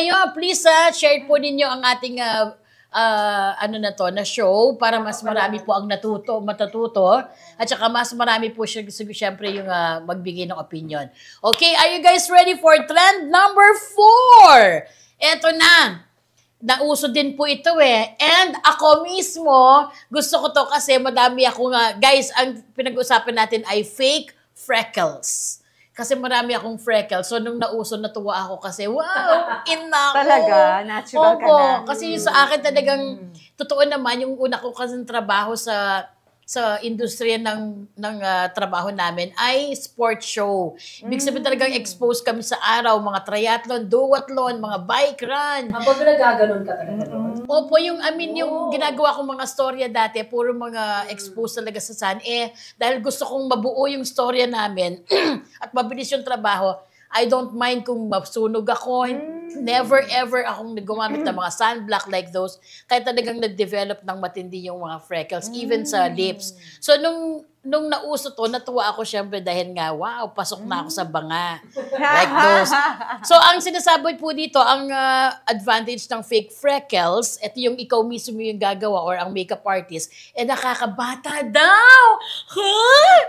kayo. Please, share po ninyo ang ating na show para mas marami po ang matututo. At saka mas marami po siyempre yung magbigay ng opinion. Okay, are you guys ready for trend number 4? Eto na. Nauso din po ito eh. And ako mismo, gusto ko to kasi madami ako guys, ang pinag-usapan natin ay fake freckles. Kasi marami akong freckles. So, nung nauso, natuwa ako kasi, wow, ina ko. Talaga? Natural ka na? Kasi sa akin talagang, totoo naman, yung una ko kasi trabaho sa industriya ng trabaho namin ay sport show. Ibig sabihin talagang exposed kami sa araw, mga triathlon, duathlon, mga bike run. Kapag nagaganon ka talaga doon? Opo, yung ginagawa kong mga storya dati, puro mga exposed talaga sa sun. Dahil gusto kong mabuo yung storya namin at mabilis yung trabaho, I don't mind kung masunog ako. Never ever akong gumamit ng mga sunblock like those. Kaya talagang nag-develop ng matindi yung mga freckles, even sa lips. So, nung nauso to, natuwa ako syempre dahil nga, wow, pasok na ako sa banga. Like those. So, ang sinasabi po dito, ang advantage ng fake freckles, ito yung ikaw mismo yung gagawa or ang makeup artist, nakakabata daw! Huh?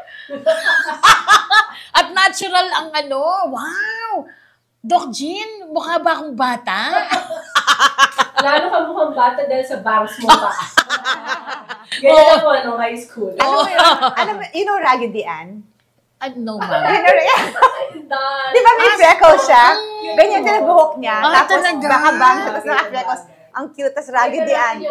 At natural ang wow! Doc Jean, mukha ba akong bata? Lalo ka mukhang bata dahil sa bangs mo pa. Ganyan ako, high school. Alam mo, you know Raggedy Ann? No, ma'am. Di ba may freckles siya? Ganyan din ang buhok niya. Tapos baka bangs, tapos naka-freckles. Ang cute, tas Raggedy Ann.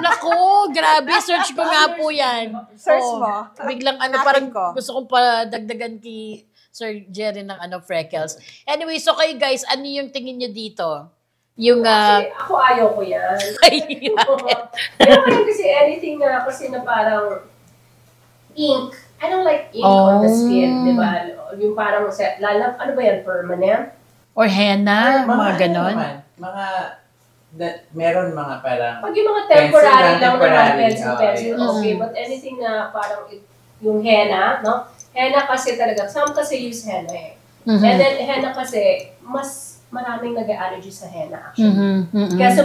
Naku, grabe. Search ko nga po yan. Search mo. Biglang parang gusto kong padagdagan kay Sir Jerry ng freckles. Anyway, so kayo guys, ano yung tingin nyo dito? Yung, ako ayaw ko yan. Pero kasi anything kasi na parang ink. I don't like ink on the skin, di ba? Yung parang, ano ba yan, permanent? Or henna, mga ganon. Meron mga parang pag yung mga temporary lang naman, pencil, okay. But anything na parang yung henna, no? Henna kasi talaga, some kasi use henna eh. And then henna kasi, mas maraming nag-allergy sa henna actually. Kasi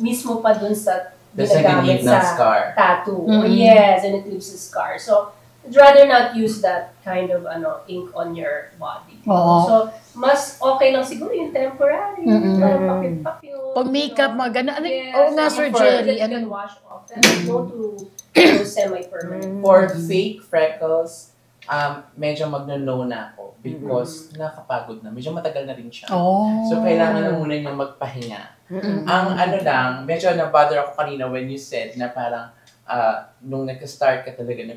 mismo pa dun sa ginagamit sa tattoo. Yes, and it leaves a scar. So, I'd rather not use that kind of ink on your body. So, mas okay lang siguro yung temporary. Parang pakit-pakit. Pag makeup, mga gano'n. Yes, nga, Sir Jerry. That can wash off. Then go to semi-permanent. For fake freckles, medyo magno-no na ako because nakapagod na. Medyo matagal na rin siya. So, kailangan na muna niyang magpahinga. Ang medyo na-bother ako kanina when you said na parang nung nag-start ka talaga na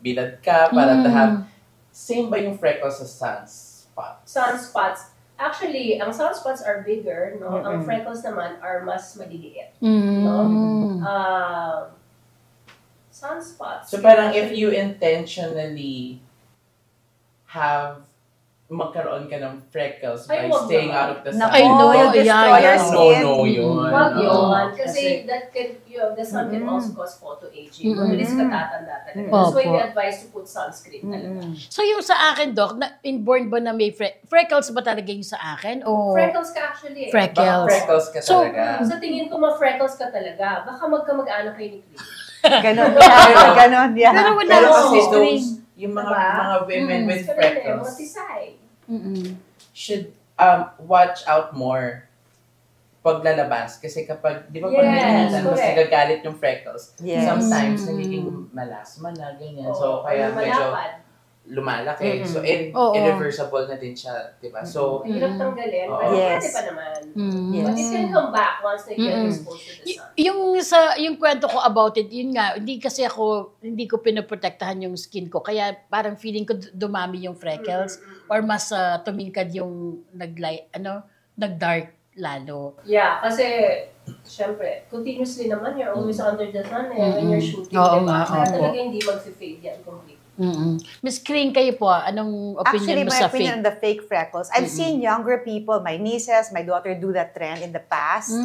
bilad ka para to have, same ba yung freckles sa sunspots? Sunspots. Actually, ang sunspots are bigger, no? Ang freckles naman are mas maliliit. No? Sunspots. So parang if you intentionally magkaroon ka ng freckles by staying out of the sun. I know, your skin. No, yun. Wag yun. Kasi the sun can also cause photoaging. Mabilis ka tatanda talaga. That's why we advise to put sunscreen talaga. So yung sa akin, Doc, inborn ba na may freckles ba talaga yung sa akin? O freckles ka actually. Freckles. Baka freckles ka talaga. Sa tingin ko ma-freckles ka talaga. Baka magkamag-anak kayo ni Chris. Ganon yan. Ganon yan. Pero wala Pero akong kasi screen. yung mga women with freckles should watch out more pag lalabas. Kasi kapag, di ba pag minsan mas nagagalit yung freckles, sometimes nagiging malasma na, ganyan. So, kaya medyo lumalaki. So, irreversible na din siya, di ba? So, hirap tanggalin, pero pwede pa naman. But it can come back once they get exposed to the sun. Yung kwento ko about it, yun nga, hindi ko pinoprotektahan yung skin ko. Kaya parang feeling ko dumami yung freckles or mas tumingkad yung nag-dark lalo. Yeah, kasi syempre, continuously naman, you're always under the sun when you're shooting, diba? Kaya talaga hindi mag-fade yan completely. Miss Kring, kayo po, anong opinion mo sa fake? Actually, my opinion on the fake freckles, I've seen younger people, my nieces, my daughter do that trend in the past,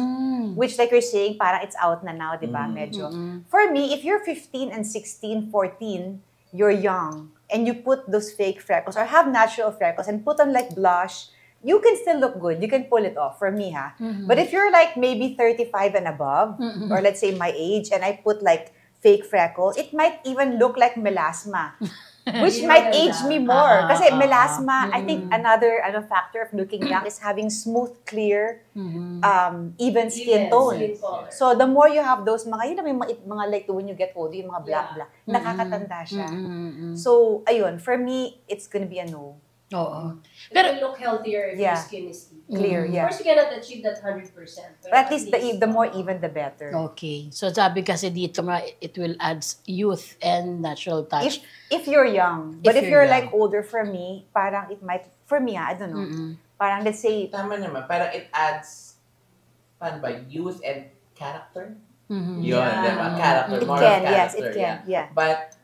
which like you're saying, parang it's out na now, di ba? Medyo. For me, if you're 15 and 16, 14, you're young, and you put those fake freckles, or have natural freckles, and put on like blush, you can still look good. You can pull it off for me, ha. But if you're like maybe 35 and above, or let's say my age, and I put like fake freckles, it might even look like melasma. Which might age me more. Kasi melasma, I think another factor of looking young is having smooth, clear, even skin tone. So the more you have those mga, mga like when you get older, yung mga black, nakakatanda siya. So, ayun, for me, it's gonna be a no. Oo. Pero it will look healthier if your skin is clear. Of course, you cannot achieve that 100%. But at least the more even, the better. Okay. So sabi kasi dito nga, it will add youth and natural touch. If you're young. But if you're like older, for me, parang it might, for me, I don't know. Parang let's say, tama naman, parang it adds, paano ba, youth and character? Yun, diba? Character, more of character. Yes, it can, yeah. But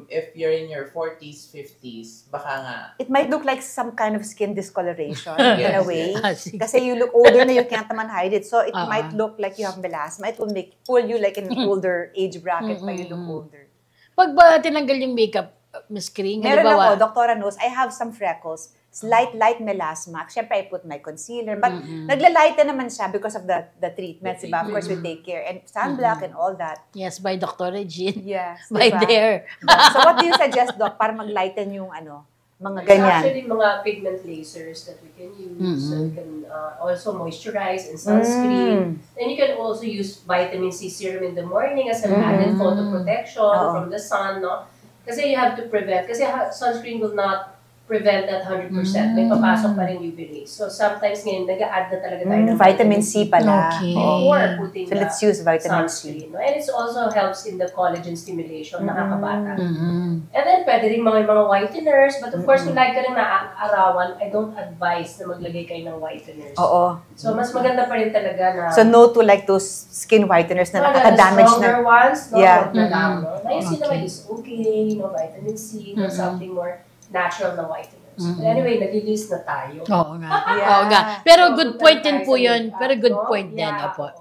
if you're in your 40s, 50s, baka nga... It might look like some kind of skin discoloration in a way. Kasi you look older na, you can't naman hide it. So it might look like you have melasma. It will pull you like in an older age bracket pa you look older. Pag ba tinanggal yung makeup, Miss Kring? Meron ako, Doktora knows, I have some freckles. Light melasma. Siyempre, I put my concealer. But naglalighten naman siya because of the treatments, diba? Of course, we take care. And sunblock and all that. Yes, by Dr. Regine. Yes. By diba? there. So what do you suggest, Doc, para mag-lighten yung mga ganyan? Actually, mga pigment lasers that we can use. So we can also moisturize and sunscreen. Then you can also use vitamin C serum in the morning as an added photoprotection from the sun, no? Kasi you have to prevent. Kasi sunscreen will not prevent that 100%. May papasok pa rin UV rays. So sometimes ngayon, nag-a-add na talaga tayo ng vitamin C pala. Okay. Or putting so let's use vitamin sunscreen. C. No? And it also helps in the collagen stimulation, nakakabata. And then pwede rin mga whiteners. But of course, kung like ka rin na-arawan, I don't advise na maglagay kayo ng whiteners. Oo. So mas maganda pa rin talaga na... So no to like those skin whiteners na nakaka-damage na. Stronger ones, no? Yeah. Niacinamide is okay, no? Vitamin C, no? Something more natural na whiteners. But anyway, nag-release na tayo. Oo nga. Oo nga. Pero good point din po yun. Pero good point din. Opo.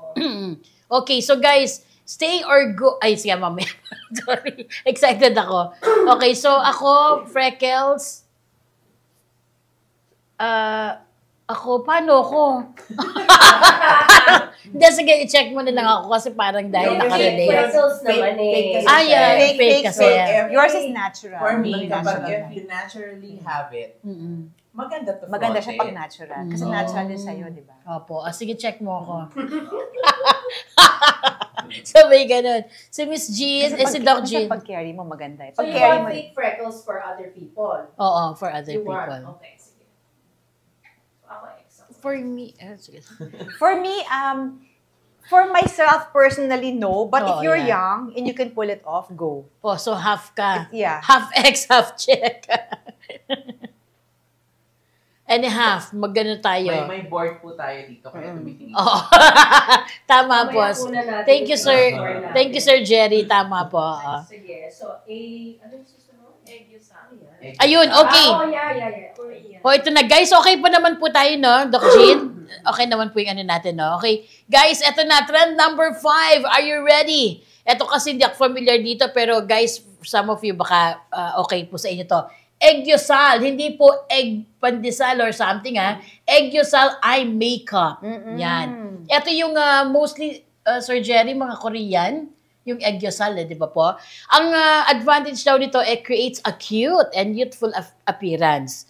Okay, so guys, stay or go... Ay, sige, mamaya. Sorry. Excited ako. Okay, so ako, freckles. Ako, paano ako? Hindi, sige, i-check mo na lang ako kasi parang dahil nakarelate. Freckles naman eh. Fake kasi. Yours is natural. For me, kapag if you naturally have it, maganda to. Maganda siya pag natural. Kasi natural yun sa'yo, di ba? Opo. Sige, check mo ako. So, may ganun. Si Miss Jean, si Doc Jean. Pag-carry mo, maganda. So, you want fake freckles for other people? Oo, for other people. Okay, sige. Ako, for me, for myself personally, no. But if you're young and you can pull it off, go. Oh, so half ka. Yeah. Half X, half check. And a half, magano tayo. May board po tayo dito kaya tumitingin. Oh. Tama po. Thank you, sir. Thank you, Sir Jerry. Tama po. Sige. So, ano yung susunod? Egg yusang. Ayun, okay. Yeah. O, ito na. Guys, okay pa naman po tayo, no? Doc Jean? Okay naman po yung ano natin, no? Okay. Guys, ito na. Trend number 5. Are you ready? Ito kasi hindi ako familiar dito, pero guys, some of you baka okay po sa inyo to. Eggyosal. Hindi po egg pandesal or something, ha? Eggyosal eye makeup. Yan. Ito yung mostly, Sir Jerry, mga Korean, yung eggyosal, di ba po? Ang advantage daw nito, it creates a cute and youthful appearance.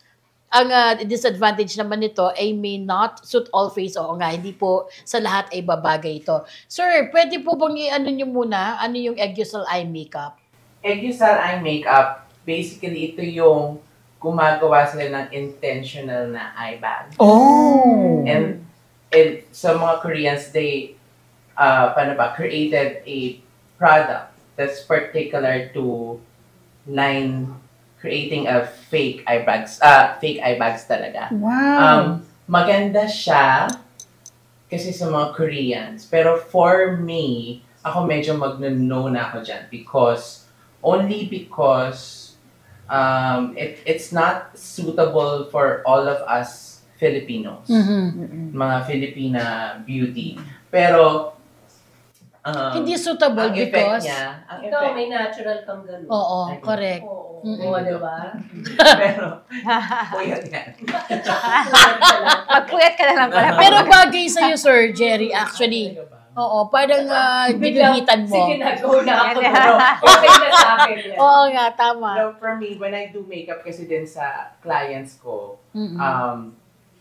Ang disadvantage naman nito ay may not suit all face. Oo nga, hindi po sa lahat ay babagay ito. Sir, pwede po bang i-ano nyo muna? Ano yung eggyosal eye makeup? Eggyosal eye makeup, basically, ito yung gumagawa sila ng intentional na eye bag. Oh! And sa mga Koreans, they created a product that's particular to creating a fake eye bags talaga. Wow! Maganda siya kasi sa mga Koreans. Pero for me, ako medyo mag-no na ako dyan because it's not suitable for all of us Filipinos. Mga Filipina beauty. Pero hindi suitable ang effect because... niya, ang Ikaw, effect, may natural kang ganun. Oo, correct. Oo, diba? pero, puyat yan. Magpuyat ka na lang pala. Pero bagay sa'yo, Sir Jerry, actually. Oo, parang ginuhitan mo. Sige na, go na ako. Okay na sa akin yan. Oo nga, tama. No, for me, when I do makeup kasi din sa clients ko,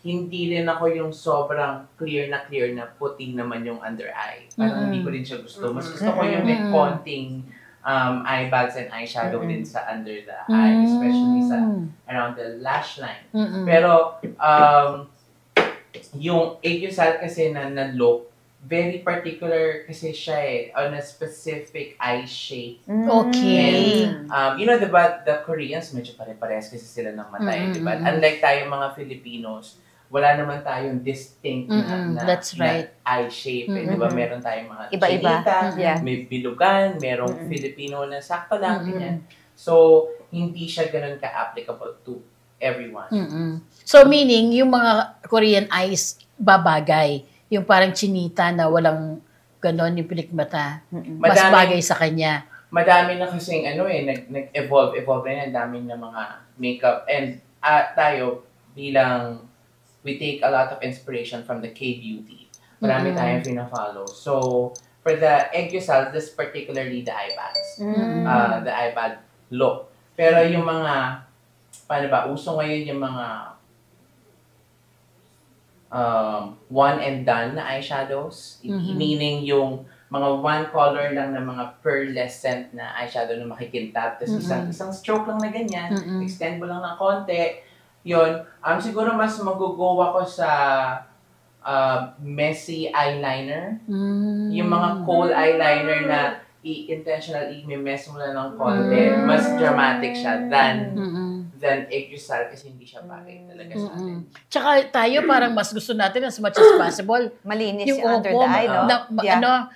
hindi rin ako yung sobrang clear na puting naman yung under eye. Parang hindi ko rin siya gusto. Mas gusto ko yung may konting eye bags and eyeshadow din sa under the eye, especially sa around the lash line. Pero yung Aegusal kasi na look, very particular kasi siya on a specific eye shape. Okay. And, you know, diba, the Koreans, medyo pare-parehas kasi sila ng mata, diba? Unlike tayo mga Filipinos, wala naman tayong distinct na that's right. na eye shape. Diba? Meron tayong mga Iba-iba. chinita, may bilugan, merong Filipino na sakto lang, ganyan. So, hindi siya ganun ka-applicable to everyone. So, meaning, yung mga Korean eyes babagay. Yung parang chinita na walang ganon yung pilikmata. Mas bagay sa kanya. Madami na kasing nag-evolve na yan. Dami na mga makeup. And tayo, bilang, we take a lot of inspiration from the K-beauty. Marami tayong pina-follow. So, for the Aegusal, this particularly the eye bags. The eye bag look. Pero yung mga, paano ba, uso ngayon yung mga one and done na eyeshadows. Meaning yung mga one color lang na mga pearlescent na eyeshadow na makikintab. Tapos isang stroke lang na ganyan. Extend mo lang ng konti. Yun. Siguro mas mag-go ako sa messy eyeliner. Yung mga kohl eyeliner na intentionally i-mess mo lang ng konti. Mas dramatic siya than Aegusal kasi hindi siya bagay talaga sa atin. Tsaka tayo parang mas gusto natin as much as possible. Malinis yung under the eye, no?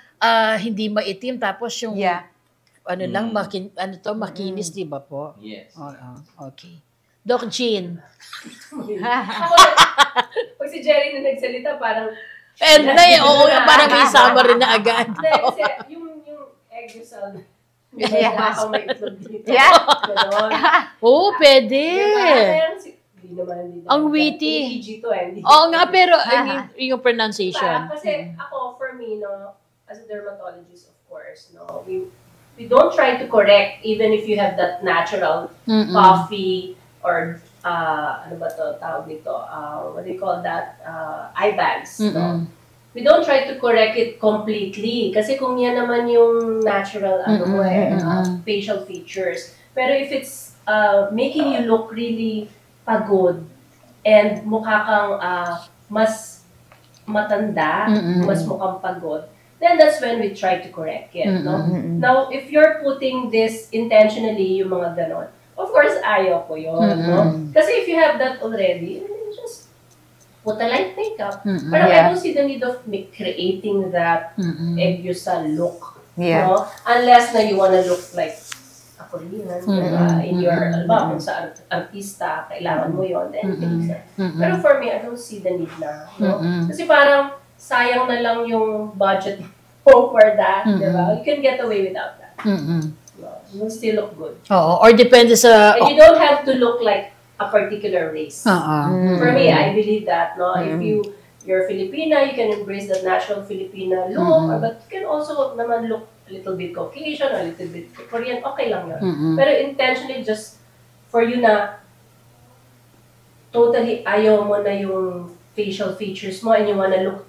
Hindi maitim tapos yung makinis, di ba po? Yes. Okay. Doc Jean. Ako, pag si Jerry na nagsalita, parang... parang may summary na agad. Kasi yung Aegusal, ako may itlog dito. Pwede. Ang witty. Oo nga, pero yung pronunciation. Kasi ako, for me, as a dermatologist, of course, we don't try to correct even if you have that natural puffy or ano ba to tawag dito? What do you call that? Eye bags. We don't try to correct it completely. Kasi kung yan naman yung natural facial features. Pero if it's making you look really pagod and mukha kang mas matanda, mas mukhang pagod, then that's when we try to correct it. No? Now, if you're putting this intentionally, yung mga ganon, of course, ayaw ko yun. No? Kasi if you have that already, just put a light makeup. Pero I don't see the need of creating that Aegusal look. No? Unless na you wanna look like a Korean in your album, kung sa artista, kailangan mo yun, then pero for me, I don't see the need na. No? Kasi parang sayang na lang yung budget for that. Diba? You can get away without that. You will still look good. Or depende sa... And you don't have to look like a particular race. For me, I believe that. No, if you're Filipina, you can embrace the natural Filipina look, but you can also naman look a little bit Caucasian, a little bit Korean. Okay lang yun. Pero intentionally, just for you na totally ayaw mo na yung facial features mo and you wanna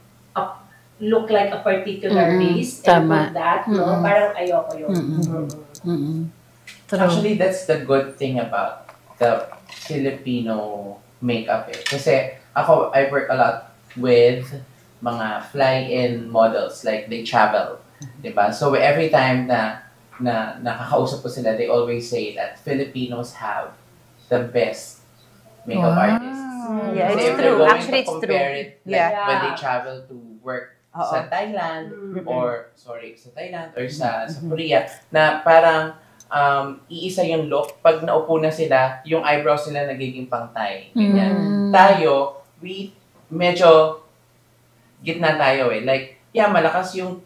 look like a particular race and put that, no? Parang ayoko yun. Actually, that's the good thing about the Filipino makeup kasi ako, I work a lot with mga fly-in models, like they travel, diba? So every time na nakakausap ko sila, they always say that Filipinos have the best makeup artists. Yeah, Kasi it's true. Actually, it's true. It, like, when they travel to work sa Thailand, or sa Korea, na parang iisa yung look. Pag naupo na sila, yung eyebrows nila nagiging pangtay. Ganyan. Tayo, we medyo gitna tayo eh. Like, malakas yung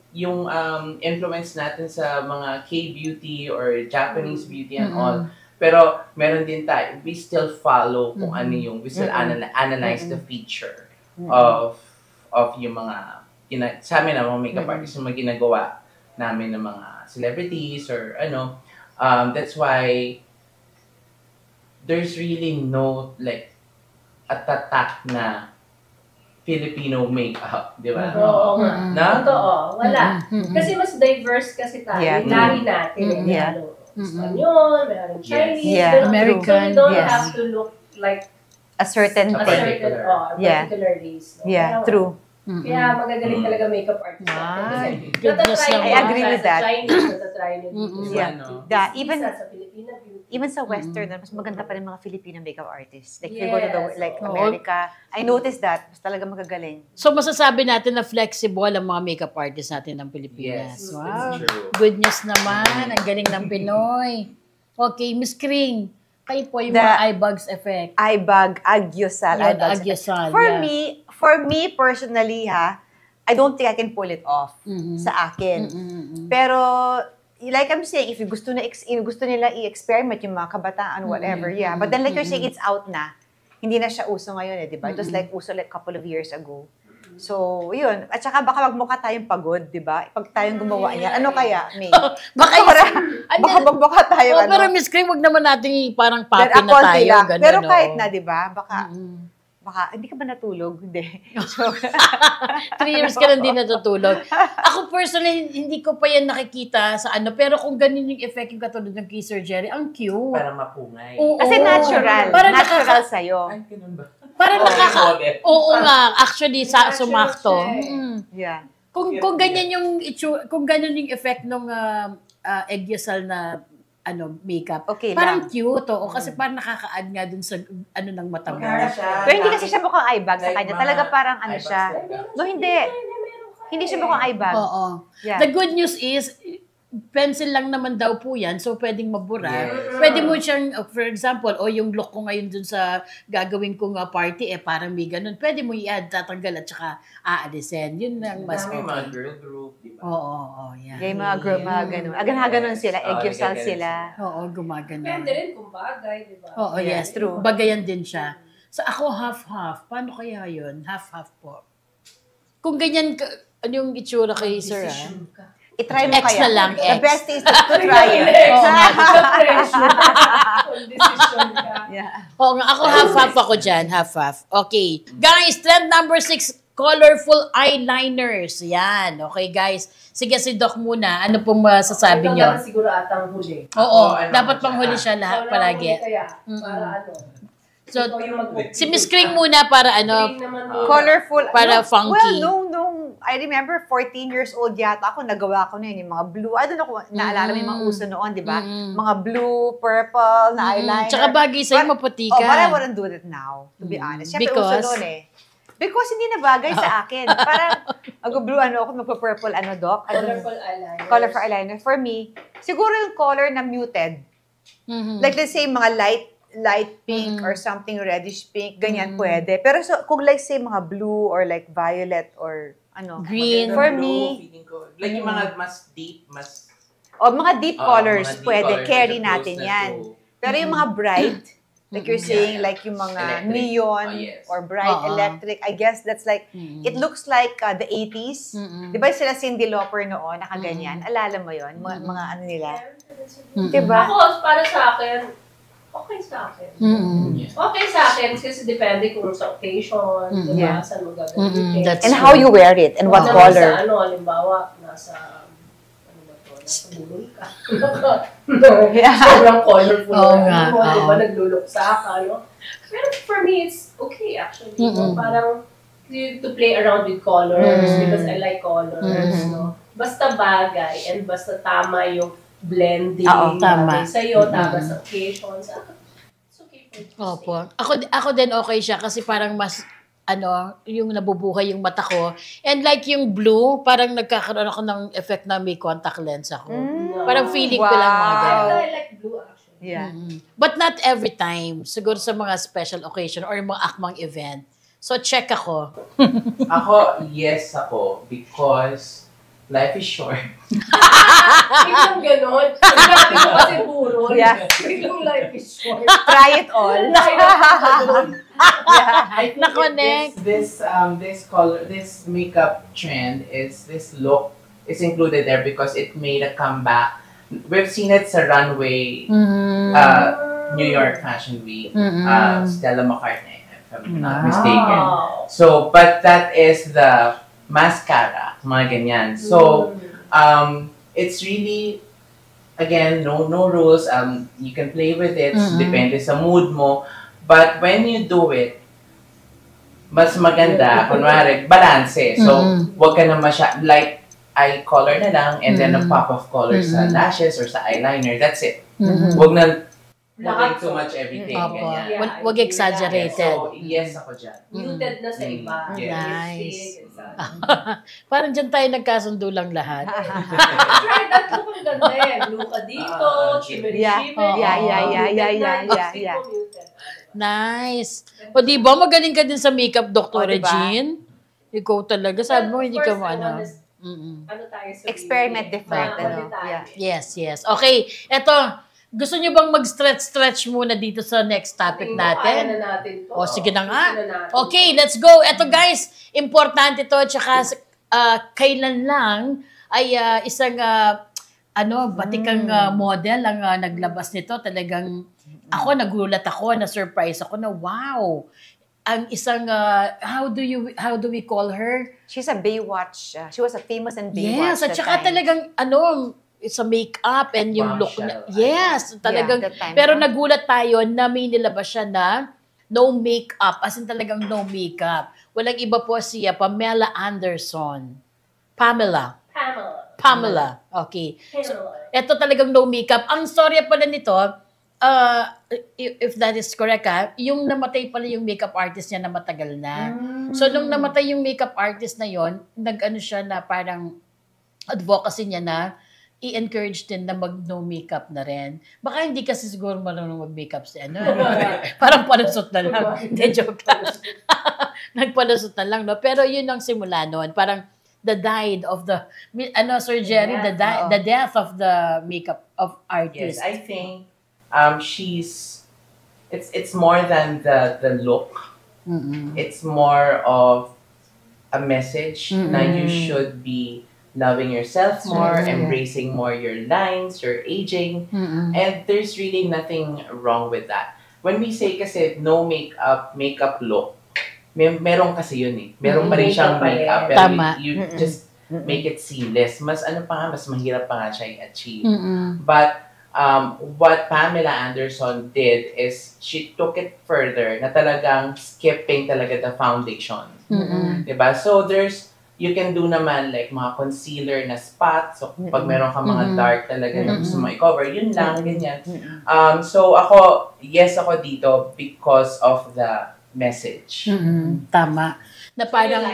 influence natin sa mga K-beauty or Japanese beauty and all. Pero meron din tayo, we still follow kung ano yung, we still analyze the feature of yung mga, sa amin na mga makeup artists yung mga ginagawa namin ng mga celebrities or ano. That's why there's really no like a tatak na Filipino makeup, di ba? Oo nga. Totoo. Wala. Kasi mas diverse kasi tayo. Yung lahi natin. Meron Espanyol, meron Chinese. American. So you don't have to look like a certain particular race. No? Yeah, true. Kaya magagaling talaga makeup artist. I agree with that. Chinese, natatry nyo. Even sa Western, mas maganda pa rin mga Filipino makeup artists. Like, you go to America, I noticed that, mas talaga magagaling. So, masasabi natin na flexible ang mga makeup artists natin ng Pilipinas. Yes, wow. true. Good news naman. Ang galing ng Pinoy. Okay, Miss Kring, kayo po yung mga eye bags effect. Eye bag, agyosal. Agyosal, For me personally, I don't think I can pull it off sa akin. Pero, like I'm saying, if gusto nila i-experiment yung mga kabataan, whatever, But then like you're saying, it's out na. Hindi na siya uso ngayon di ba? It was like uso like couple of years ago. So, yun. At saka baka magmukha tayong pagod, di ba? Pag tayong gumawa niya. Ano kaya, May? baka tayo, Pero Miss Kring, wag naman natin parang papi na tayo. Ganun, pero kahit na, di ba? Baka, hindi ka ba natulog? Hindi. So, 3 years ka lang din natutulog. Ako personally, hindi ko pa yan nakikita sa ano. Pero kung ganun yung effect yung katulad ng kay Sir Jerry, ang cute. Parang mapungay. Kasi natural. Parang natural sa'yo. Ay, ganun ba? Parang Oo nga. Actually, sumakto. Yeah. Kung ganyan yung effect ng Aegyosal na makeup. Okay parang lang. cute, kasi parang nakaka-add nga dun sa ng mata mo. Pero hindi kasi siya mukhang eye bag sa kanya. Talaga parang siya. No, hindi. Hindi siya mukhang eye bag. Oo. Yeah. The good news is, pencil lang naman daw po yan, so pwedeng mabura. Yes. Pwede mo siyang, for example, yung look ko ngayon dun sa gagawin kong party, parang may ganun. Pwede mo i-add, tatanggal at saka aalisin. Yun lang mas okay. Mga girl group, di ba? Oo, yan. Yung mga group, mga ganun. Ganun sila, aegyosal sila. Oo, gumagano. Pwede rin kung bagay, di ba? Oo, yes, true. Bagayan din siya. So ako half-half. Paano kaya yun? Half-half po. Kung ganyan, ano yung itsura kay Sir? I-try mo X kaya. na lang, The X. best is to try it. Oo nga, ako half-half ako dyan. Half-half. Okay. Guys, trend number 6, colorful eyeliners. Yan. Okay, guys. Sige, si Doc muna. Ano pong masasabi niyo? Ito siguro atang huli. Oo. Dapat panghuli siya lahat palagi. Para So, si Miss Kring muna para Colorful. Para funky. Well, I remember 14 years old yata ako, nagawa ko na yun, yung mga blue. I don't know kung naalala mo yung mga uso noon, di ba? Mga blue, purple, na eyeliner. Tsaka bagay sa'yo, maputi ka. But I wouldn't do that now, to be honest. Siyempre, uso noon Because hindi na bagay sa akin. Parang, mag-blue ako, magpa-purple Doc? Colorful eyeliner. Colorful eyeliner. For me, siguro yung color na muted. Like, let's say, mga light pink or something reddish pink, ganyan pwede. Pero kung like say mga blue or like violet or green. For me, like yung mga mas deep, mga deep colors, mga deep pwede. colors, Carry like natin rose yan. Pero yung mga bright, like you're saying, like yung mga electric. neon or bright electric, I guess that's like, it looks like the 80s. Di ba sila Cyndi Lauper noon, nakaganyan? Alala mo yun? Mga ano nila? Diba? Ako, para sa akin, okay sa akin. Okay sa akin kasi depende kung sa occasion, diba, saan mo gagamitin. And how you wear it, and what color. Nasa halimbawa, nasa bulol ka. Sobrang colorful. Diba, nagluluksa ka, Pero for me, it's okay actually. Parang to play around with colors because I like colors, Basta bagay and basta tama yung blending. Tama. Sa'yo, tama sa occasions. It's okay for Opo. Ako din okay siya kasi parang mas yung nabubuhay yung mata ko. And like yung blue, parang nagkakaroon ako ng effect na may contact lens ako. Parang feeling ko lang mga ganun. I like blue actually. Yeah. But not every time. Siguro sa mga special occasion or mga akmang event. So, check ako. Ako, yes ako. Because life is short. Biglang ganon. Sabi ko kasi puro. Yeah. Biglang life is short. Try it all. I think Na-connect. this color, this makeup trend this look is included there because it made a comeback. We've seen it sa runway, New York Fashion Week, Stella McCartney, if I'm not mistaken. So, but that is the mascara, mga ganyan. So, it's really, again, no rules. You can play with it. Depende sa mood mo. But when you do it, mas maganda, kunwari, balance. So, wag ka na like, eye color na lang, and then a pop of color sa lashes or sa eyeliner. That's it. Wag na putting too much everything. Ganyan. Wag exaggerated. So, yes ako dyan. Muted na sa iba. Nice. Parang dyan tayo nagkasundo lang lahat. Sure, that's kung ganda eh. Blue ka dito, shimmery. Yeah. Nice. O di ba, magaling ka din sa makeup, Dr. Regine? Ikaw talaga. Sabi mo, hindi ka mo ano. Ano tayo sa Experiment different. Yes. Okay. Eto, gusto niyo bang mag-stretch muna dito sa next topic natin? Kaya na natin to. O, sige na nga. Okay, let's go. Eto guys, importante to. Tsaka kailan lang ay isang batikang model ang naglabas nito. Talagang nagulat ako, na-surprise ako na wow. Ang isang, how do we call her? She's a Baywatch. She was a famous in Baywatch. Yes, at saka talagang, sa makeup and yung look niya. Yes, talagang, pero nagulat tayo na may nilabas siya na no makeup, as in talagang no makeup. Walang iba po siya, Pamela Anderson. Pamela. Okay. So, ito talagang no makeup. Ang storya pala nito, if that is correct yung namatay pala yung makeup artist niya na matagal na. So, nung namatay yung makeup artist na yon, nag-ano siya na parang advocacy niya na i-encourage din na mag-no makeup na rin. Baka hindi kasi siguro marunong mag-makeup si parang palusot na lang. Hindi, joke lang. Nagpalusot na lang, no? Pero yun ang simula noon. Parang the died of the, Sir Jerry, the death of the makeup of artist. Yes, I think it's more than the look. It's more of a message na you should be loving yourself more, embracing more your lines, your aging, and there's really nothing wrong with that. When we say kasi no makeup look, meron kasi yun eh. Meron pa rin siyang makeup, pero you just make it seamless. Mas mahirap pa nga siya i-achieve. But what Pamela Anderson did is she took it further na talagang skipping talaga the foundation. Diba? So you can do naman like mga concealer na spots. So pag meron ka mga dark talaga na gusto mo i-cover, yun lang, ganyan. So yes ako dito because of the message. Tama. Na parang,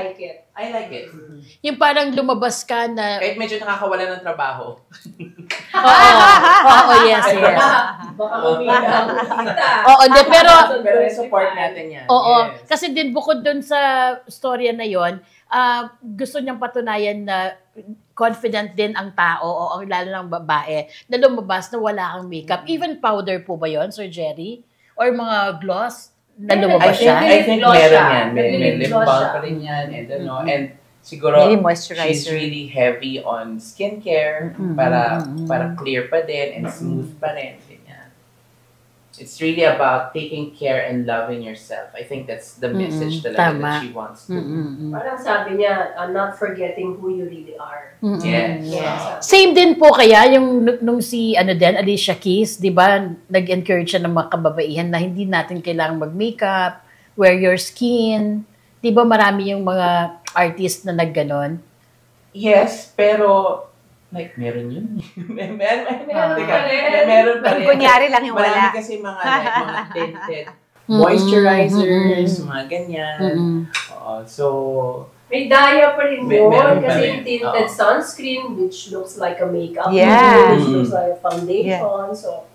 I like it. Yung parang lumabas ka na... Kahit medyo nakakawala ng trabaho. Oo, yes. Baka mamina. Pero support natin yan. Oo. Yes. Kasi din bukod dun sa storya na yon, gusto niyang patunayan na confident din ang tao o lalo ng babae na lumabas na wala kang makeup. Even powder po ba yon, Sir Jerry? Or mga gloss? Na lumabas siya? I think meron yan. May lip balm pa rin yan. And siguro, she's really heavy on skincare para clear pa din and smooth pa rin. It's really about taking care and loving yourself. I think that's the message talaga that she wants to. Parang sabi niya, not forgetting who you really are. Yes. Same din po kaya yung nung si Alicia Keys, 'di ba? Nag-encourage siya ng mga kababaihan na hindi natin kailangang mag-makeup, wear your skin. 'Di ba marami yung mga artist na nagganon? Yes, pero like, meron yun. Meron pa rin. Kunyari lang yung wala. Marami kasi mga tinted moisturizers, mga ganyan. So, may daya pa rin meron kasi yung tinted sunscreen, which looks like a makeup. Yeah. Which looks like a foundation. So,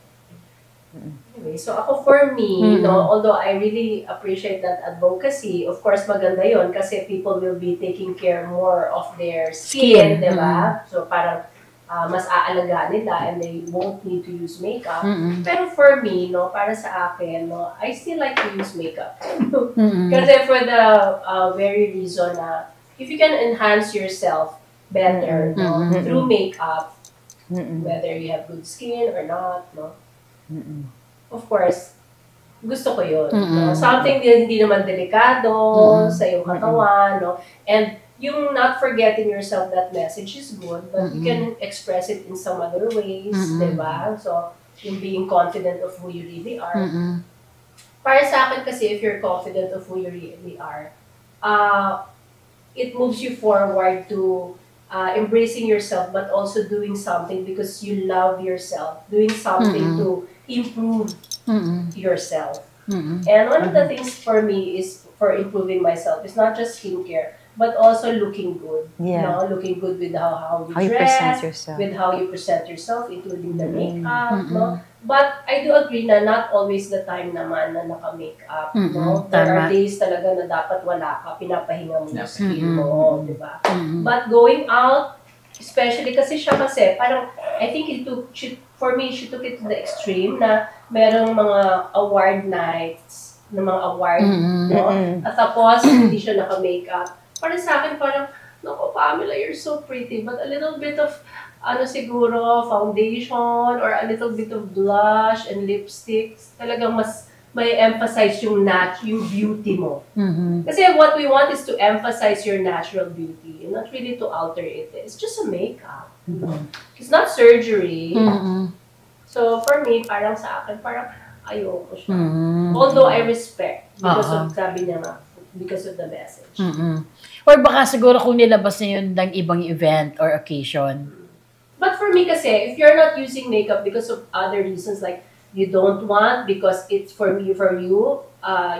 way. So ako for me, although I really appreciate that advocacy, of course maganda yon kasi people will be taking care more of their skin, diba? So parang mas aalagaan nila and they won't need to use makeup. Pero for me, para sa akin, I still like to use makeup. Kasi for the very reason na if you can enhance yourself better through makeup, whether you have good skin or not, of course, gusto ko yun. Something din hindi naman delikado sa iyong katawan, and yung not forgetting yourself, that message is good, but you can express it in some other ways, diba? So, yung being confident of who you really are. Para sa akin kasi, if you're confident of who you really are, it moves you forward to embracing yourself, but also doing something because you love yourself, doing something to improve yourself. And one of the things for me is, for improving myself, is not just skincare, but also looking good. Looking good with how you dress, with how you present yourself, including the makeup. But I do agree na not always the time naman na naka-makeup. There are days talaga na dapat wala ka, pinapahinga mo yung skin mo, diba? But going out, especially kasi siya parang, I think for me, she took it to the extreme na merong mga award nights, na mga award, at tapos hindi siya naka-makeup. Para sa akin, parang, naku, Pamela, you're so pretty, but a little bit of, siguro, foundation, or a little bit of blush and lipsticks, talagang mas may emphasize yung beauty mo. Kasi what we want is to emphasize your natural beauty, and not really to alter it. It's just a makeup. It's not surgery. So, for me, parang sa akin, parang ayoko siya. Although I respect, because of, sabi niya nga, because of the message. Or baka siguro kung nilabas na yun ng ibang event or occasion. But for me kasi, if you're not using makeup because of other reasons, like you don't want, because it's for you,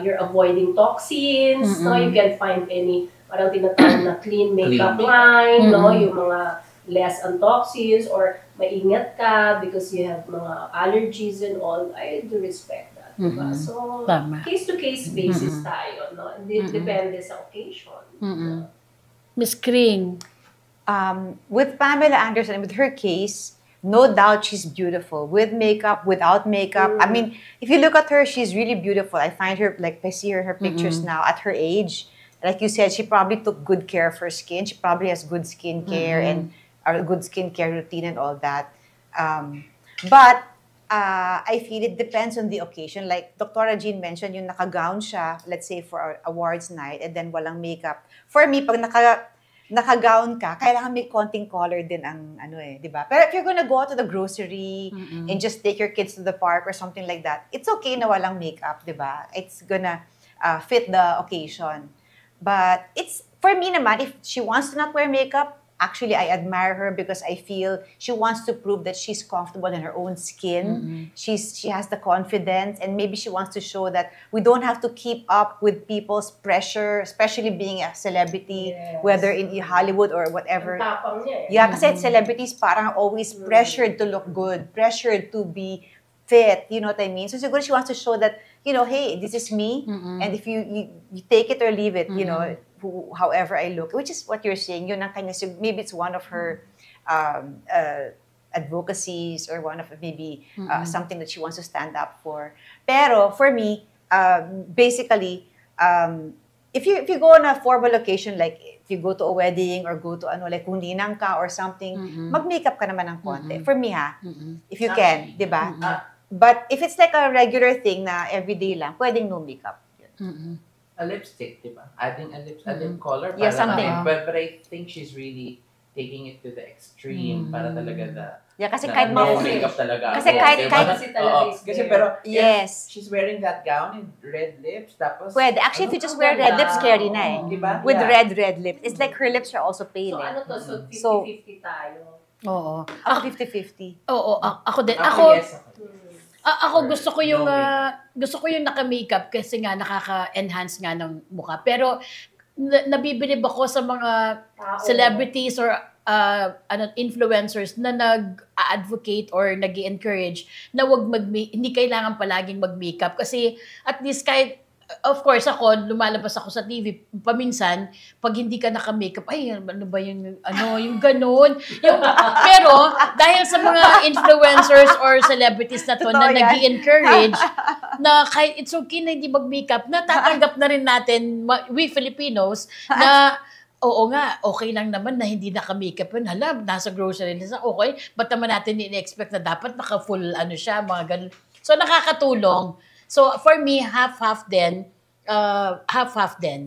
you're avoiding toxins, you can find any, parang tinatawag na clean makeup line, yung mga less on toxins, or maingat ka because you have mga allergies and all, I do respect that. Diba? So, case-to-case basis tayo, depende sa occasion. Miss Kring. With Pamela Anderson, with her case, no doubt she's beautiful. With makeup, without makeup. I mean, if you look at her, she's really beautiful. I find her, I see her pictures now at her age. Like you said, she probably took good care of her skin. She probably has good skincare and a good skincare routine and all that. But I feel it depends on the occasion. Like Dr. Jean mentioned, yung naka-gown siya, let's say for awards night, and then walang makeup. For me, pag naka-gown ka, kailangan may konting color din ang di ba? Pero if you're gonna go to the grocery and just take your kids to the park or something like that, it's okay na walang makeup, di ba? It's gonna fit the occasion. But it's, for me naman, if she wants to not wear makeup, actually, I admire her because I feel she wants to prove that she's comfortable in her own skin. She has the confidence, and maybe she wants to show that we don't have to keep up with people's pressure, especially being a celebrity, whether in Hollywood or whatever. Yeah, kasi celebrities parang always pressured to look good, pressured to be fit, you know what I mean? So siguro she wants to show that, hey, this is me, and if you take it or leave it, however I look, which is what you're saying, yun ang kanya, so maybe it's one of her advocacies or one of maybe something that she wants to stand up for. Pero for me, basically, if you go on a formal occasion, like if you go to a wedding or go to like kung ninang ka or something, mag-makeup ka naman ng konti. For me if you can, di ba? But if it's like a regular thing na everyday lang, pwedeng no makeup. A lipstick, di ba? Adding a lip color. Yeah, something. But I think she's really taking it to the extreme para talaga kasi kahit makeup talaga. Kasi kahit kasi pero yes, she's wearing that gown and red lips, tapos pwede. Actually, if you just wear red lips, scary na diba? With red lips. It's like her lips are also pale. So ano to? So 50-50 tayo. Oo. Ako 50-50. Oo, ako din. Ako gusto ko yung naka-makeup kasi nga nakaka-enhance nga ng mukha. Pero nabibilib ako sa mga celebrities or influencers na nag-advocate or nag-encourage na hindi kailangan palaging mag-makeup. Kasi at least kahit, of course, ako, lumalabas ako sa TV, paminsan, pag hindi ka naka-makeup, ay, ano ba yung ganun. Pero, dahil sa mga influencers or celebrities na to, na nag-encourage, na kahit it's okay na hindi mag-makeup, natatanggap na rin natin, we Filipinos, na, oo nga, okay lang naman na hindi naka-makeup yun. Hala, nasa grocery list, okay, ba't naman natin in-expect na dapat naka-full, siya, mga ganun. So, nakakatulong. So, for me, half-half din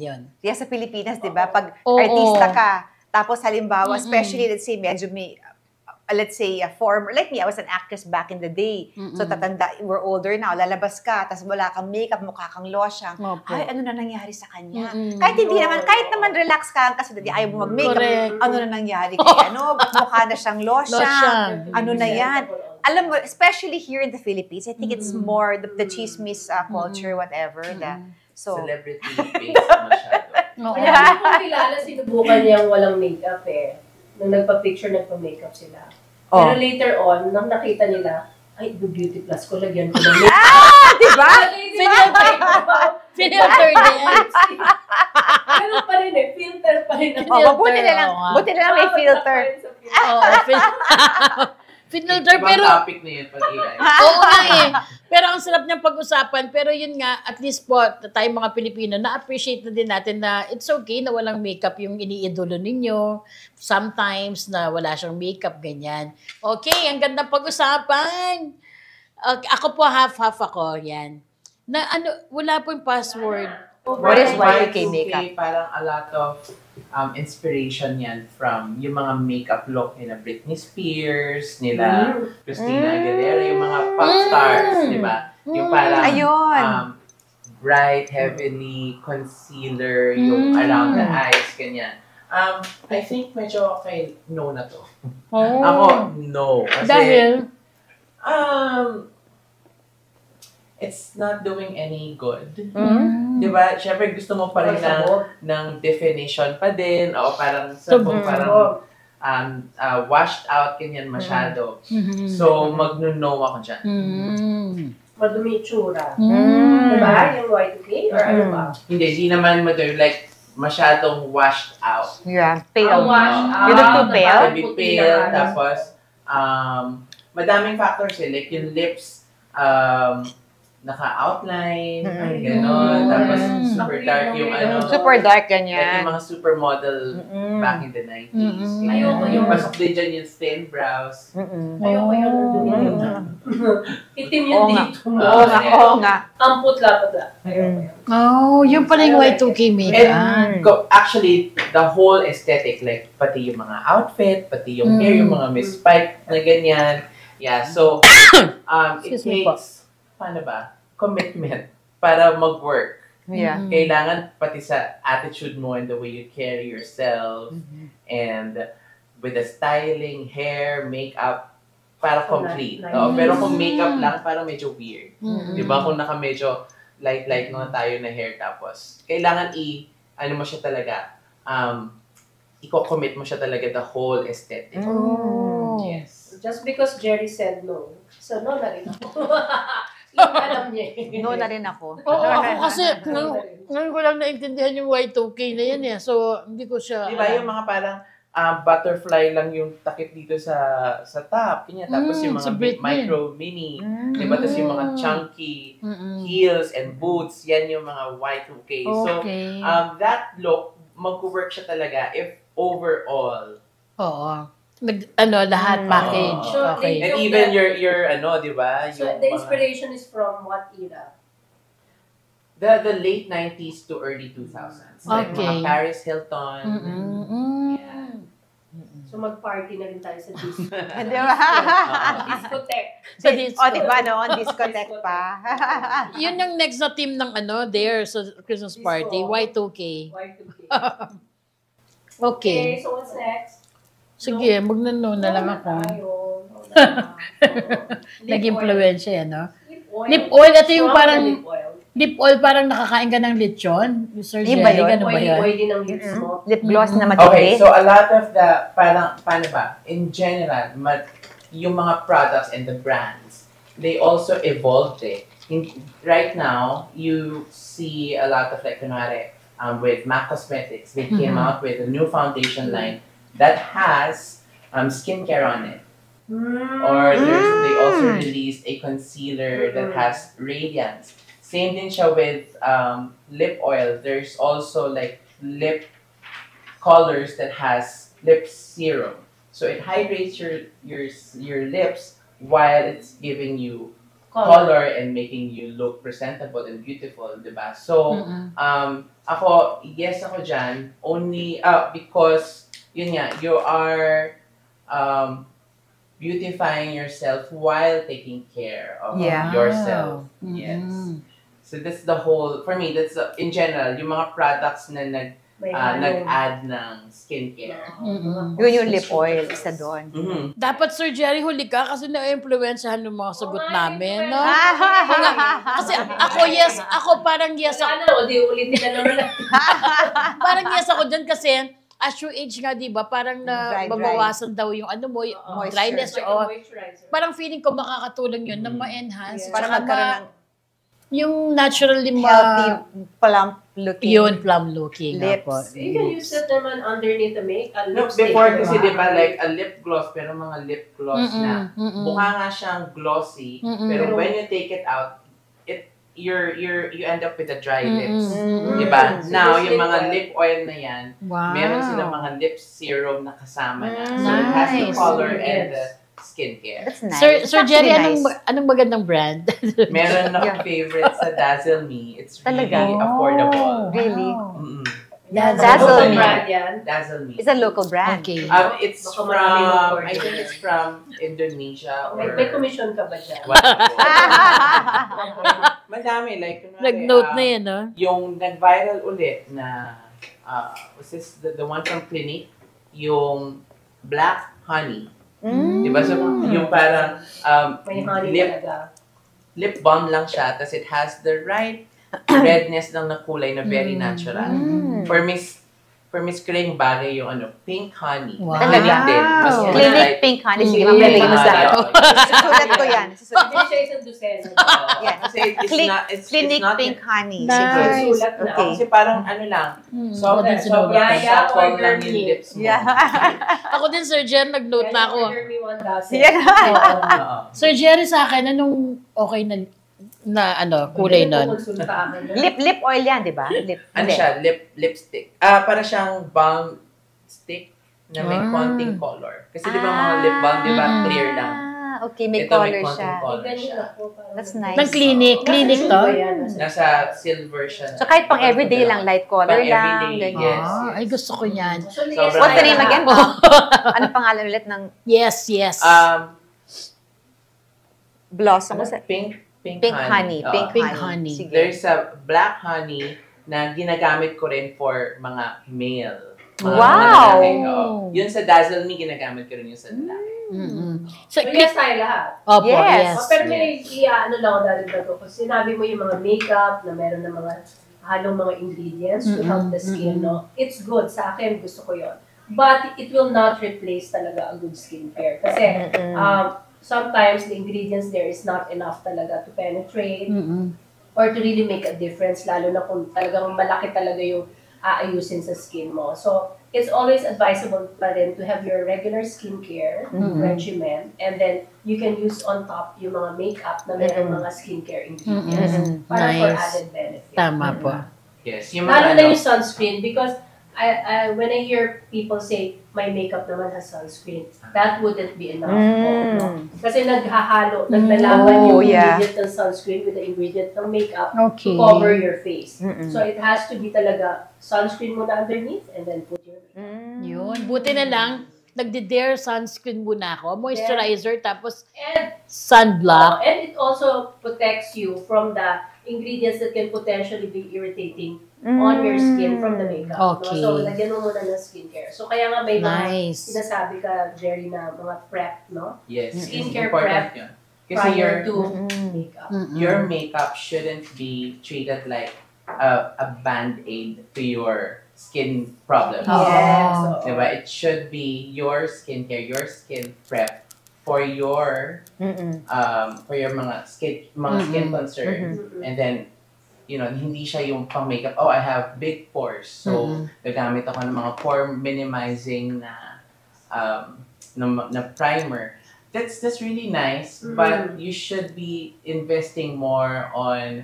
yun. Yes, sa Pilipinas, di ba? Pag artista ka, tapos halimbawa, especially, let's say, medyo may, a former, like me, I was an actress back in the day. So, we're older now, lalabas ka, tapos wala kang makeup, mukha kang losyang. Ay, ano na nangyari sa kanya? Kahit naman relax ka, kasi ayaw mo mag-makeup, ano na nangyari kay mukha na siyang losyang, ano na yan? Alam mo, especially here in the Philippines, I think it's more the chismis culture, whatever. So, celebrity-based masyado. Kaya kung kilala, sinubukan niyang walang makeup Nung nagpa-picture, nagpa-makeup sila. Pero later on, nang nakita nila, ay, beauty plus ko, lagyan ko ng makeup. Diba? Filter din. Ganun pa rin filter pa rin. Buti na lang may filter. Filter, pero topic na yun pag AI. Oo nga Pero ang sarap niyang pag-usapan. Pero yun nga, at least po, tayong mga Pilipino, na-appreciate na din natin na it's okay na walang makeup yung iniidolo ninyo. Sometimes na wala siyang makeup, ganyan. Okay, ang ganda pag-usapan. Okay, ako po, half-half ako, yan. Wala po yung password. What is Y2K makeup? Parang a lot of inspiration yan from yung mga makeup look nila Britney Spears, nila Christina Aguilera, yung mga pop stars, di ba? Yung parang bright, heavily concealer, yung around the eyes, ganyan. I think medyo okay, no na to. Ako, no. Kasi, dahil? It's not doing any good. Diba? Siyempre, gusto mo pa rin ng definition pa din. O parang washed out ganyan masyado. So, mag-no ako dyan. Madumi tsura. Diba? Yung Y2K? Or ano ba? Hindi naman madumi. Like, masyadong washed out. Yeah, pale. Washed out. You look too pale? Maybe pale. Tapos, madaming factors Like, yung lips, naka-outline, gano'n. Tapos, super dark yung super dark, like ganyan. yung mga supermodel back in the 90s. Ayoko yung pasok din dyan yung thin brows. Ayoko yung itim yung dito mo. Oo nga. Ang putla-putla. Yung pala yung Y2K makeup. And actually, the whole aesthetic, like pati yung mga outfit, pati yung hair, yung mga Miss Spike na ganyan. Yeah, so, it takes paano ba? Commitment para mag-work. Yeah. Kailangan pati sa attitude mo and the way you carry yourself and with the styling, hair, makeup, para complete. Pero kung makeup lang, parang medyo weird. Diba? Kung medyo light na tayo na hair tapos, kailangan mo siya talaga, i-commit mo siya talaga the whole aesthetic. Yes. Just because Jerry said no, so no na rin ako. Alam niya. No na rin ako. Oo, ako kasi, ngayon ko lang naintindihan yung Y2K na yan So, hindi ko siya... Diba yung mga parang butterfly lang yung takip dito sa top. Kanya, tapos yung mga micro, mini. Diba? Tapos yung mga chunky heels and boots. Yan yung mga Y2K. So, that look, mag-work siya talaga if overall. Oo. Lahat package. Okay. And even your di ba? So, the inspiration is from what era? The late 90s to early 2000s. Like mga Paris Hilton. Yeah. So, mag-party na rin tayo sa disco. Di ba? Discotheque. Sa disco. Diba noon, discotheque pa. Yun yung next na team ng there sa Christmas party. Y2K. Okay. So, what's next? Sige, magnano na lang ako. Nag-influensya yan, no? Lip oil. Lip oil, ito yung parang... Lip oil. Lip oil, parang nakakain ka ng lechon? Sir Di Jerry, ba yun? ganun ba yun? Oily ng lips mo. Lip gloss na Okay, matindi. so a lot of the, parang, paano ba? In general, yung mga products and the brands, they also evolved it. Right now, you see a lot of like, kunwari, with MAC Cosmetics, they came out with a new foundation line that has skincare on it. Or they also released a concealer that has radiance. Same din siya with lip oil. There's also like lip colors that has lip serum. So it hydrates your lips while it's giving you color and making you look presentable and beautiful, diba? So ako, yes ako dyan, only because yun nga, you are beautifying yourself while taking care of yourself. Yes. So that's the whole, for me, that's in general, yung mga products na nag-add ng skincare. Yun yung lip oil, isa doon. Dapat, Sir Jerry, huli ka kasi na-influensyahan ng mga sagot namin, no? Kasi ako parang yes ako. Ano, di ulitin na naman. Parang yes ako dyan kasi as you age nga, di ba, parang mabawasan daw yung ano mo, dryness. Parang feeling ko makakatulong yun na ma-enhance. Parang magkaroon ng yung naturally healthy, plump looking. Yun, plum looking. Lips. You can use it naman underneath the makeup. No, before kasi diba like a lip gloss, pero mga lip gloss na mukha nga siyang glossy, pero when you take it out, you end up with a dry lips. Diba? Now, yung mga lip oil na yan, meron silang mga lip serum na kasama na. So it has the color and the skincare. That's nice. Sir Jerry, anong magandang brand? Meron akong favorite sa Dazzle Me. It's really affordable. Really? Dazzle brand yan. Dazzle Me. It's a local brand. Okay. It's from, I think it's from Indonesia. Or May commission ka ba dyan? Madami. Like, Nag-note na yan, no? Yung nag-viral ulit na, was this the one from Clinique? Yung Black Honey. Diba? So, yung parang May honey talaga. lip balm lang siya, tapos it has the right redness lang na kulay na very natural. For Miss Kring, bagay yung pink honey. Wow. Clinique din. Mas Clinique pink honey. Sige, mamaya mo sa ako. Susulat ko yan. Hindi siya isang dosena. Kasi it's Clinique not pink honey. Nice. Sige. Sulat na. Okay. Kasi parang lang. Sobrang Yeah, subtle order lang yung me. lips mo. Yeah. Ako din, Sir Jerry, nag-note na ako. Order me 1,000. Yeah. Sir Jerry, sa akin, anong okay na kulay nun? Lip oil yan, di ba? Ano siya? Lipstick. Para siyang balm stick na may konting color. Kasi di ba mga lip balm, di ba clear lang. Okay, may Ito color konting siya. color siya. That's nice. Ng clinic to? Nasa silver siya. So kahit pang everyday lang, light color Pang lang. everyday, ganyan. yes. Ay, gusto ko yan. What's the name again? Ano pangalan ulit ng Yes. blossom? Pink honey. Pink honey. Sige. There's a black honey na ginagamit ko rin for mga male. Wow! Yun sa Dazzle Me, ginagamit ko rin yun sa lalaki. So, Yes, tayo lahat. Opo, Yes. yes. Pero may ano lang ako dadagdag ko. Kasi sinabi mo yung mga makeup na meron ng mga halong mga ingredients to help the skin, no? It's good. Sa akin, gusto ko yon. But it will not replace talaga a good skincare. Kasi sometimes the ingredients there is not enough talaga to penetrate or to really make a difference, lalo na kung talagang malaki talaga yung aayusin sa skin mo. So, it's always advisable pa rin to have your regular skincare regimen, and then you can use on top yung mga makeup na meron mga skincare ingredients para for added benefit. Tama po. Yes. Yung Lalo mga na yung sunscreen, because when I hear people say, my makeup naman has sunscreen, that wouldn't be enough. No? Kasi naghahalo, naglalaban yung ingredient ng sunscreen with the ingredient ng makeup to cover your face. So it has to be talaga sunscreen muna underneath and then put your makeup. Yun. Buti na lang, nagde-dare sunscreen muna ako. Moisturizer, tapos sunblock. And it also protects you from the ingredients that can potentially be irritating on your skin from the makeup. Okay. No? So, lagyan mo muna ng skincare. So, kaya nga may mga Nice. sinasabi ka, Jerry, na mga prep, no? Yes. Skincare Important prep. yun. prior to makeup. Your makeup shouldn't be treated like a band-aid to your skin problem. Yes. Diba? It should be your skincare, your skin prep for your mga skin concerns. And then, hindi siya yung pang makeup. Oh, I have big pores. So, gagamit ako ng mga pore minimizing na primer. That's really nice, but you should be investing more on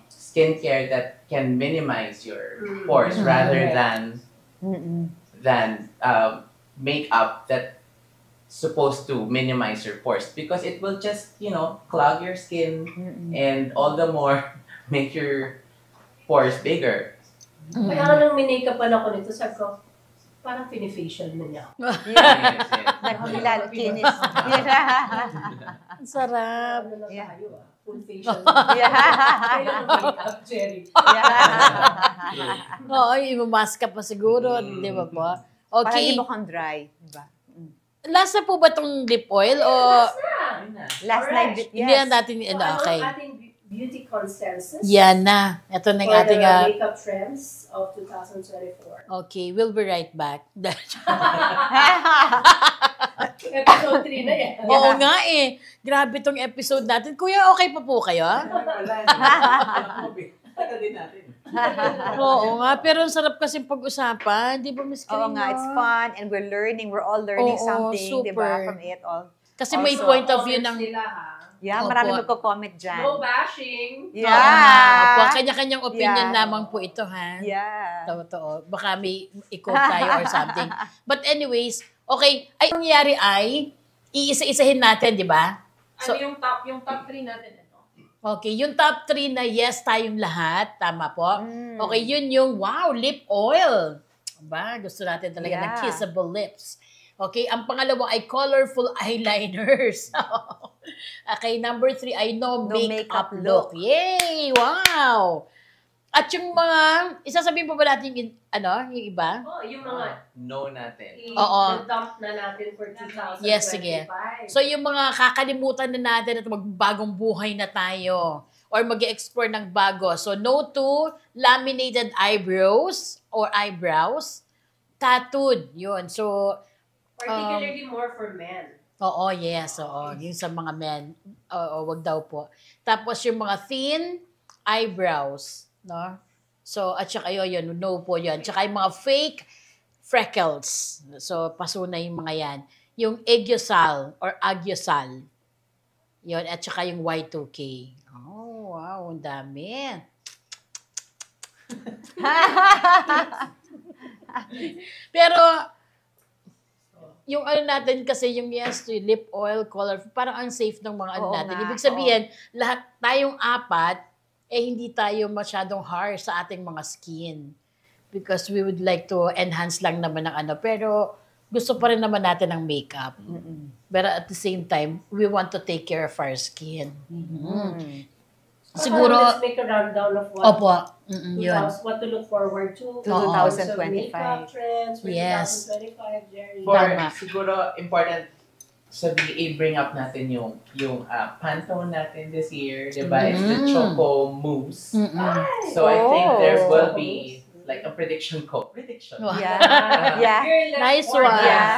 skincare that can minimize your pores rather than makeup that supposed to minimize your pores, because it will just clog your skin and all the more make your pores bigger. Kaya nga nang minake-upan ako nito, sabi ko, parang fini-facial na niya. Yes. Naghilalo, kinis. Ang sarap. Ano lang Yeah. tayo full facial. Yeah. Kailangan make-up, Jerry. Oo, imamask ka pa siguro, di ba po? Para Okay. hindi mo kang dry. Diba? Last na po ba itong lip oil? O Last night, Correct. hindi na natin, So, ano okay. ang ating beauty consensus Yan na. Ito na yung for ating... the makeup trends of 2024? Okay, we'll be right back. Episode 3 na yan. Oo nga eh. Grabe tong episode natin. Kuya, okay pa po kayo? Oo nga, pero ang sarap kasi pag-usapan. Di ba, Miss Oo Karina? nga, it's fun and we're learning. We're all learning Oo, something, di ba, super. from it all. Kasi may Also, point of view ng... Nila, ha? Yeah, Opo. marami magko-comment dyan. No bashing. Yeah. Opo, kanya-kanyang opinion Yeah. lamang po ito, ha? Yeah. Totoo. Baka may i-quote tayo or something. But anyways, okay. Ay, ang nangyari ay, iisa-isahin natin, di ba? So, Ano yung top 3 natin ito? okay, yung top 3 na yes tayong lahat. Tama po. Okay, yun yung, wow, lip oil. Aba, gusto natin talaga ng Yeah. kissable lips. Okay, ang pangalawa ay colorful eyeliners. Okay, number 3 ay no makeup look. Yay! Wow! At yung mga, isasabihin pa ba natin yung iba? Oh, yung mga No natin. Oo. dump na natin for 2025. Yes, sige. So yung mga kakalimutan na natin at magbagong buhay na tayo or mag-explore ng bago. So no to laminated eyebrows or eyebrows. Tattooed, yun. So, Particularly more for men. oo, yes. Oo, yung sa mga men. Oo, wag daw po. Tapos yung mga thin eyebrows, no? So, at saka yun, no po yun. Tsaka yung mga fake freckles. So, paso na yung mga yan. Yung aegyosal or agyosal. Yun, at saka yung Y2K. Oh, wow, ang dami. Pero, yung natin kasi, yung yes, lip oil, color, parang ang safe ng mga Oo natin. nga, Ibig sabihin, lahat tayong apat, hindi tayo masyadong harsh sa ating mga skin. Because we would like to enhance lang naman ng pero gusto pa rin naman natin ng makeup. But at the same time, we want to take care of our skin. Siguro, Let's make a rundown of what, opo, yun. what to look forward to. To So, 2025. makeup trends for Yes. 2025, Jerry. For Tama. siguro important i-bring up natin yung Pantone natin this year, diba? It's the Choco Mousse. So I think there will be like a prediction. Wow. Yeah. Yeah. Fearless Nice Order. one. Yeah.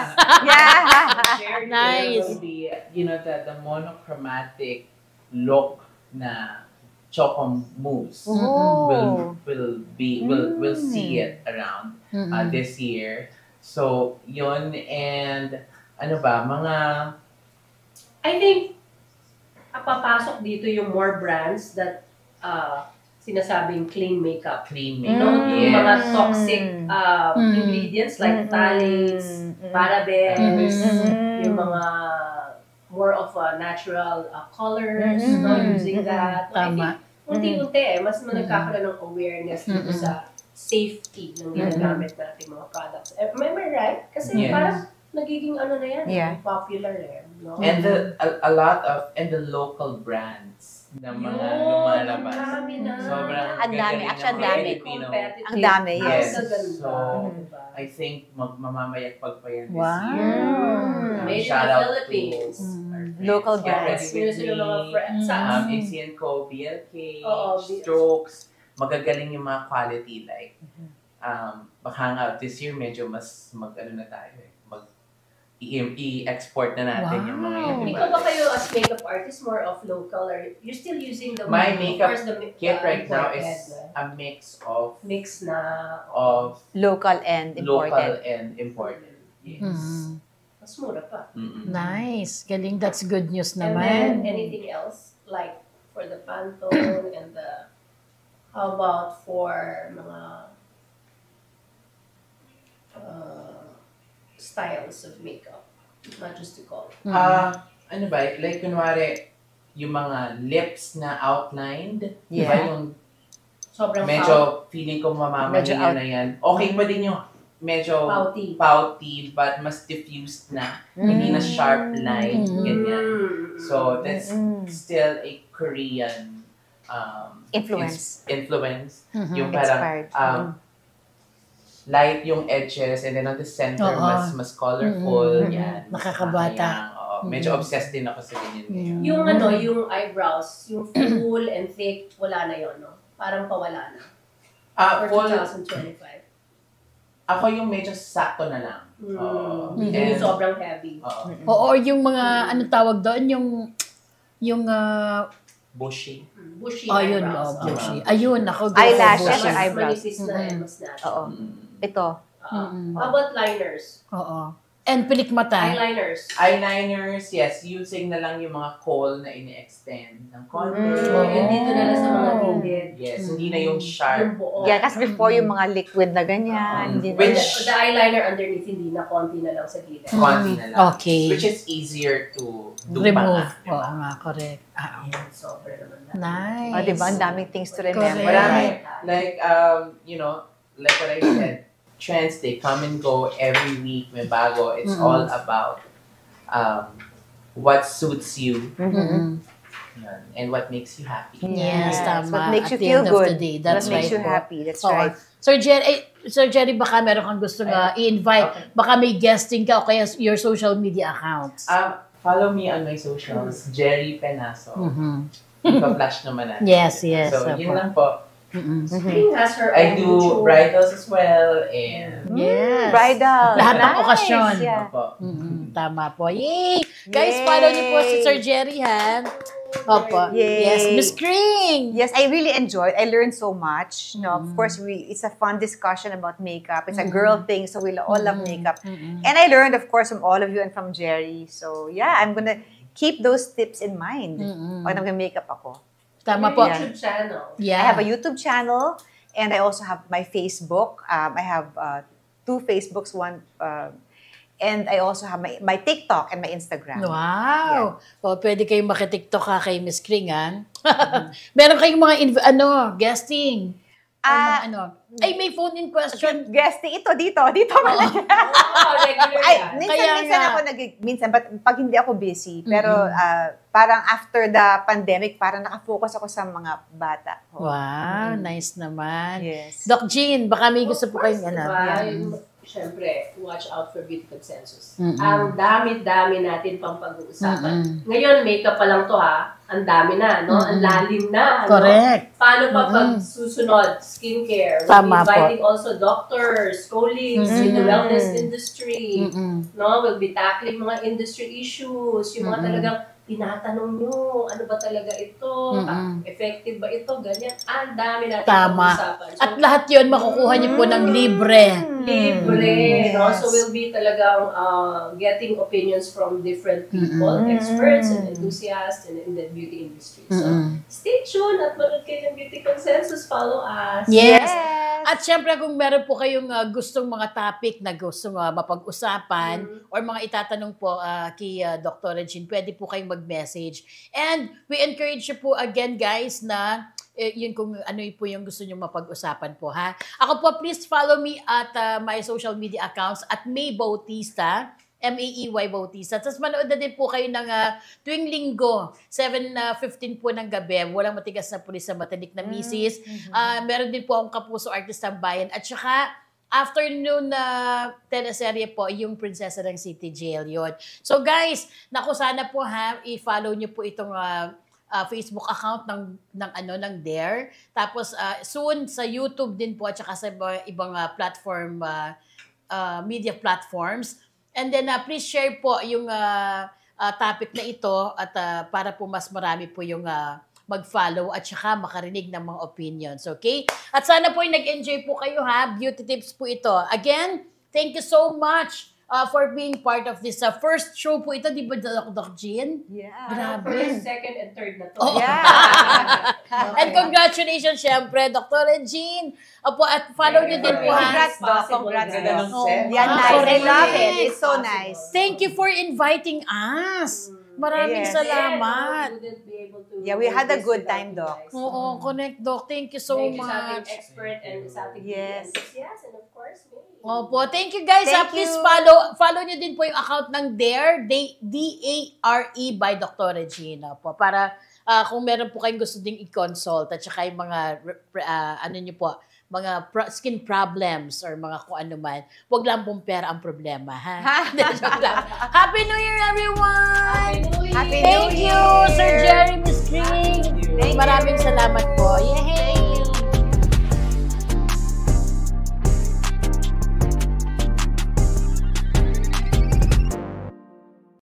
Yeah. Jerry. Nice. There will be, the monochromatic look na Choco Mousse. Oh. We'll see it around this year. So, yun, and ano ba, mga... I think, papasok dito yung more brands that sinasabing clean makeup. clean No, makeup. yung mga Yes. toxic ingredients like phthalates, parabens, yung mga more of natural colors, no, using that. I Tama. think, unti-unti mas nagkakaroon ng awareness dito sa safety ng ginagamit natin mga products. Am I right? Kasi Yes. parang nagiging na yan, Yeah. popular no? And a lot of, and the local brands na mga lumalabas. Marami na. Sobrang Ang dami. gagaling Actually, ng ang mga dami. Pilipino. Ang dami, yes. Yes. Yes. So, I think mamamayagpag pa yan this Wow. year. Made in Shout the out Philippines. to our Local Get Ready brands. With Sino mga Me, friends. ACNCO, BLK, Oo, Strokes, magagaling yung mga quality like baka nga this year medyo mas ano na tayo i-export na natin yung mga yun. Ikaw ba kayo as makeup artist more of local or you're still using the My makeup kit right now imported, is a mix of Local and imported. local and imported. Yes. Mas mura pa. Nice. Galing. That's good news And naman. then anything else like for the Pantone and the how about for mga styles of makeup, not just to call. Ano ba? Like, kunwari, yung mga lips na outlined, di ba yung Sobrang medyo feeling ko mamamahinga na yan. Okay pa din yung medyo pouty but mas diffused na. Hindi na sharp line, ganyan. So, that's still a Korean Influence. Yung parang light yung edges and then on the center mas colorful. Yan. Nakakabata. Medyo obsessed din ako sa ganyan. Yung yung eyebrows, yung full and thick, wala na yon, no? Parang pawala na. For 2025. Ako yung medyo sakto na lang. Hindi yung sobrang heavy. Oo, yung mga, anong tawag doon? Yung bushy. Bushy ayun, eyebrows. bushy. Ayun, ako. Eyelashes bushy. or eyebrows? Manipis na and mas natural. Oo. Ito. How about liners? Oo. And pilikmata. Eyeliners, yes. Using na lang yung mga kohl na ini-extend ng konti. And dito na lang sa mga gilid. Yes, hindi na yung sharp. Yung buo. Yeah, kasi before yung mga liquid na ganyan. hindi na- The eyeliner underneath, hindi na, konti na lang sa gilid. Konti na lang. Okay. Which is easier to do Remove. pa nga. Oo nga, correct. Sobra naman na. Nice. diba? Ang daming things to remember. Correct. Marami. Like, like what I said, trends, they come and go every week, may bago. It's all about what suits you and what makes you happy. Yes, tama. What makes you At the feel end of good. the day. That's What makes right you po. happy. That's Oo. right. Sir Jerry, baka meron kang gusto i-invite. Okay. Baka may guesting ka o kaya your social media accounts. Follow me on my socials, Jerry Penaso. Ipa-flash naman natin. Yes. So, yun lang po. Spring has her I own do YouTube. bridals as well and Yes. Bridal. Lahat ng Nice. okasyon. Yeah. opo. Tama po. Yay! Guys, Yay! follow niyo po si Sir Jerry, ha? Opo. Yay! Yes, Miss Kring! Yes, I really enjoyed. I learned so much. Of course, it's a fun discussion about makeup. It's a girl thing, so we all love makeup. And I learned, of course, from all of you and from Jerry. So, yeah, I'm gonna keep those tips in mind pag nag-makeup ako. Tama Your po. YouTube channel. Yeah. I have a YouTube channel, and I also have my Facebook. I have 2 Facebooks, one, and I also have my TikTok and my Instagram. Wow! O, pwede kayong makitiktok ha kay Miss Kring, ha? Meron kayong mga, guesting. Ay, may phone-in question. Guesting ito, dito malaki. Regular Ay, yan. minsan ako minsan, but pag hindi ako busy. Pero parang after the pandemic, parang nakafocus ako sa mga bata. Wow, nice naman. Yes. Doc Jean, baka may gusto po kayong Siyempre, watch out for Beauty Consensus. Ang dami-dami natin pang pag-uusapan. Ngayon, makeup pa lang to ha. Ang dami na, no? Ang lalim na. Correct. No? Paano pa pag susunod? Skincare. We'll Tama be inviting also doctors, colleagues in the wellness industry. No? We'll be tackling mga industry issues. Yung mga talagang tinatanong nyo, ano ba talaga ito? Effective ba ito? Ganyan. Ang dami natin pag-uusapan. So, At lahat yun, makukuha niyo po ng libre. libre, no? So we'll be talagang getting opinions from different people, experts and enthusiasts in the beauty industry. So stay tuned at manood kayo ng Beauty Consensus. Follow us. Yes. At syempre kung meron po kayong gustong mga topic na gustong mapag-usapan or mga itatanong po kay Dr. Regine, pwede po kayong mag-message. And we encourage you po again guys na yun kung ano po yung gusto nyo mapag-usapan po, ha? Ako po, please follow me at my social media accounts at May Bautista, M-A-E-Y Bautista. Tapos manood na din po kayo ng tuwing linggo, 7:15 po ng gabi, Walang Matigas na Pulis sa Matanik na Misis. Meron din po akong Kapuso Artist ng Bayan. At saka, afternoon na teleserye po, yung Prinsesa ng City Jail yun. So guys, naku sana po i-follow nyo po itong Facebook account ng Dare. Tapos soon sa YouTube din po at saka sa ibang platform, media platforms. And then please share po yung topic na ito at para po mas marami po yung mag-follow at saka makarinig ng mga opinions, okay? At sana po nag-enjoy po kayo beauty tips po ito. Again, thank you so much for being part of this first show po ito, di ba, Doc Jean? Yeah. Grabe. First, second, and third na to. Oh. Yeah. And congratulations, syempre, Dr. Jean. Opo, at follow nyo din po Congrats, Doc. Congrats, Ganda ng Doc. set. Yeah, nice. I love it. It's so nice. Thank you for inviting us. Maraming Yes. salamat. Yeah, we had a good time, Doc. Oo, connect, Doc. Thank you so Thank you sa ating much. expert and sa ating Yes. enthusiast and of course, me. Opo, thank you guys. Thank Please you. follow nyo din po yung account ng Dare, D-A-R-E by Dr. Regina po. Para kung meron po kayong gusto ding i-consult at saka yung mga, mga skin problems or mga kung ano man, huwag lang pong pera ang problema, ha? Joke lang. Happy New Year, everyone! Happy Thank New you, Year! Sir Jeremy String. Thank you. Maraming salamat po. Yay!